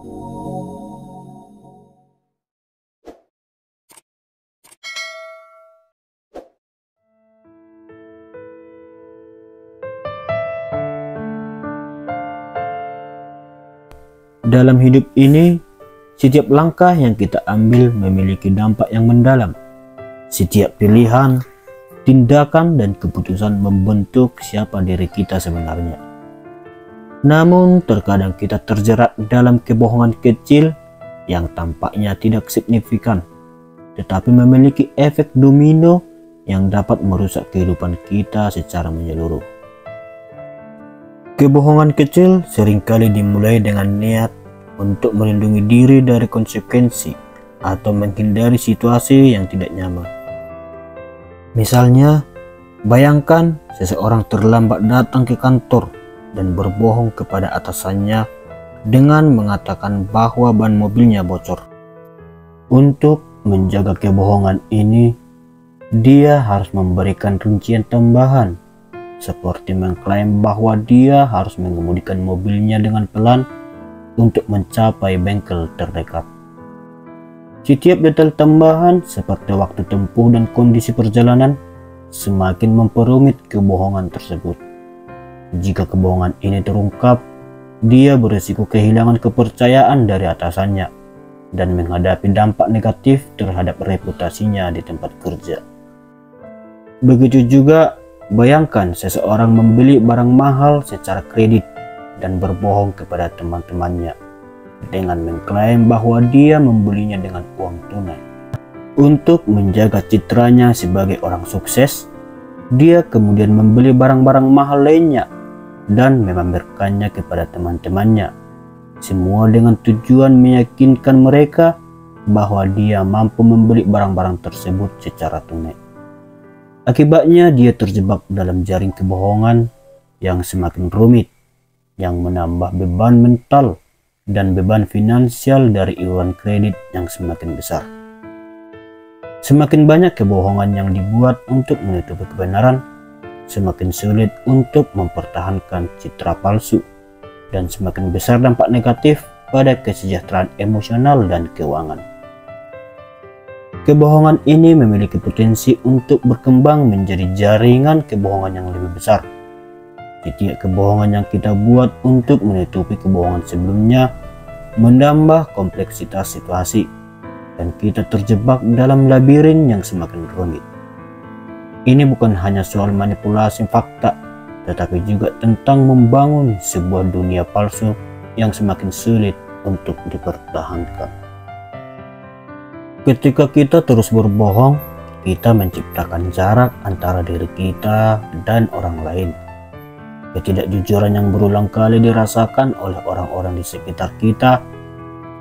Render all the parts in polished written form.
Dalam hidup ini, setiap langkah yang kita ambil memiliki dampak yang mendalam. Setiap pilihan, tindakan, dan keputusan membentuk siapa diri kita sebenarnya. Namun, terkadang kita terjerat dalam kebohongan kecil yang tampaknya tidak signifikan, tetapi memiliki efek domino yang dapat merusak kehidupan kita secara menyeluruh. Kebohongan kecil seringkali dimulai dengan niat untuk melindungi diri dari konsekuensi atau menghindari situasi yang tidak nyaman. Misalnya, bayangkan seseorang terlambat datang ke kantor dan berbohong kepada atasannya dengan mengatakan bahwa ban mobilnya bocor. Untuk menjaga kebohongan ini, dia harus memberikan rincian tambahan, seperti mengklaim bahwa dia harus mengemudikan mobilnya dengan pelan untuk mencapai bengkel terdekat. Setiap detail tambahan seperti waktu tempuh dan kondisi perjalanan semakin memperumit kebohongan tersebut. Jika kebohongan ini terungkap, dia berisiko kehilangan kepercayaan dari atasannya dan menghadapi dampak negatif terhadap reputasinya di tempat kerja. Begitu juga, bayangkan seseorang membeli barang mahal secara kredit dan berbohong kepada teman-temannya dengan mengklaim bahwa dia membelinya dengan uang tunai. Untuk menjaga citranya sebagai orang sukses, dia kemudian membeli barang-barang mahal lainnya dan memamerkannya kepada teman-temannya, semua dengan tujuan meyakinkan mereka bahwa dia mampu membeli barang-barang tersebut secara tunai. Akibatnya, dia terjebak dalam jaring kebohongan yang semakin rumit, yang menambah beban mental dan beban finansial dari iuran kredit yang semakin besar. Semakin banyak kebohongan yang dibuat untuk menutupi kebenaran, semakin sulit untuk mempertahankan citra palsu, dan semakin besar dampak negatif pada kesejahteraan emosional dan keuangan. Kebohongan ini memiliki potensi untuk berkembang menjadi jaringan kebohongan yang lebih besar. Setiap kebohongan yang kita buat untuk menutupi kebohongan sebelumnya menambah kompleksitas situasi, dan kita terjebak dalam labirin yang semakin rumit. Ini bukan hanya soal manipulasi fakta, tetapi juga tentang membangun sebuah dunia palsu yang semakin sulit untuk dipertahankan. Ketika kita terus berbohong, kita menciptakan jarak antara diri kita dan orang lain. Ketidakjujuran yang berulang kali dirasakan oleh orang-orang di sekitar kita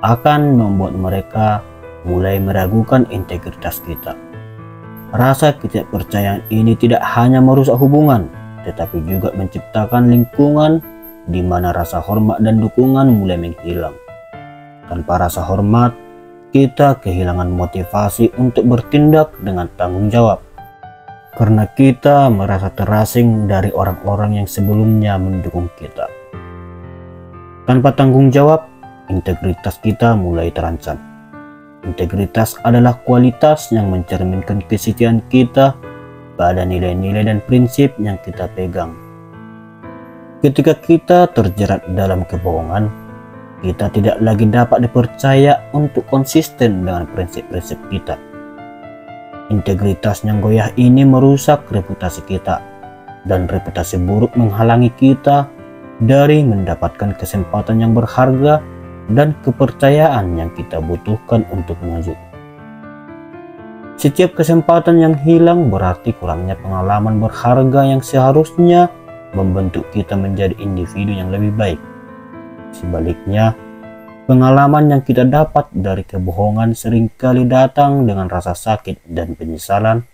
akan membuat mereka mulai meragukan integritas kita. Rasa ketidakpercayaan ini tidak hanya merusak hubungan, tetapi juga menciptakan lingkungan di mana rasa hormat dan dukungan mulai menghilang. Tanpa rasa hormat, kita kehilangan motivasi untuk bertindak dengan tanggung jawab, karena kita merasa terasing dari orang-orang yang sebelumnya mendukung kita. Tanpa tanggung jawab, integritas kita mulai terancam. Integritas adalah kualitas yang mencerminkan kesetiaan kita pada nilai-nilai dan prinsip yang kita pegang. Ketika kita terjerat dalam kebohongan, kita tidak lagi dapat dipercaya untuk konsisten dengan prinsip-prinsip kita. Integritas yang goyah ini merusak reputasi kita, dan reputasi buruk menghalangi kita dari mendapatkan kesempatan yang berharga dan kepercayaan yang kita butuhkan untuk maju. Setiap kesempatan yang hilang berarti kurangnya pengalaman berharga yang seharusnya membentuk kita menjadi individu yang lebih baik. Sebaliknya, pengalaman yang kita dapat dari kebohongan seringkali datang dengan rasa sakit dan penyesalan,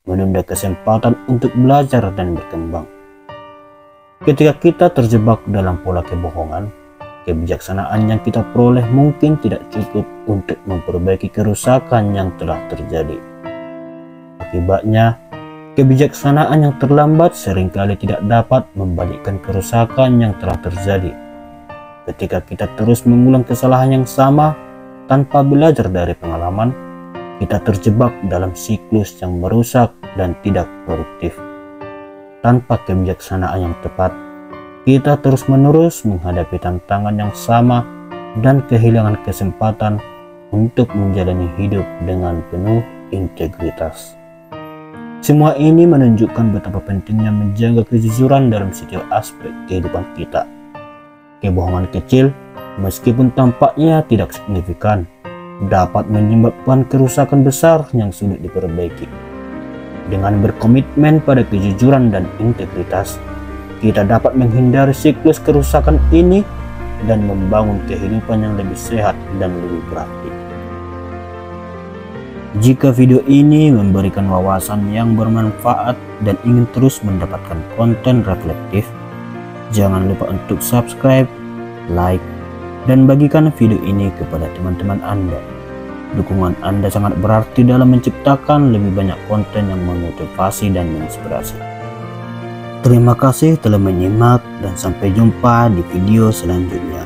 menunda kesempatan untuk belajar dan berkembang. Ketika kita terjebak dalam pola kebohongan, kebijaksanaan yang kita peroleh mungkin tidak cukup untuk memperbaiki kerusakan yang telah terjadi. Akibatnya, kebijaksanaan yang terlambat seringkali tidak dapat membalikkan kerusakan yang telah terjadi. ketika kita terus mengulang kesalahan yang sama tanpa belajar dari pengalaman, kita terjebak dalam siklus yang merusak dan tidak produktif. Tanpa kebijaksanaan yang tepat, kita terus-menerus menghadapi tantangan yang sama dan kehilangan kesempatan untuk menjalani hidup dengan penuh integritas. Semua ini menunjukkan betapa pentingnya menjaga kejujuran dalam setiap aspek kehidupan kita. Kebohongan kecil, meskipun tampaknya tidak signifikan, dapat menyebabkan kerusakan besar yang sulit diperbaiki. Dengan berkomitmen pada kejujuran dan integritas, kita dapat menghindari siklus kerusakan ini dan membangun kehidupan yang lebih sehat dan lebih berarti. Jika video ini memberikan wawasan yang bermanfaat dan ingin terus mendapatkan konten reflektif, jangan lupa untuk subscribe, like, dan bagikan video ini kepada teman-teman Anda. Dukungan Anda sangat berarti dalam menciptakan lebih banyak konten yang memotivasi dan menginspirasi. Terima kasih telah menyimak dan sampai jumpa di video selanjutnya.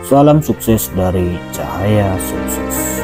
Salam sukses dari Cahaya Sukses.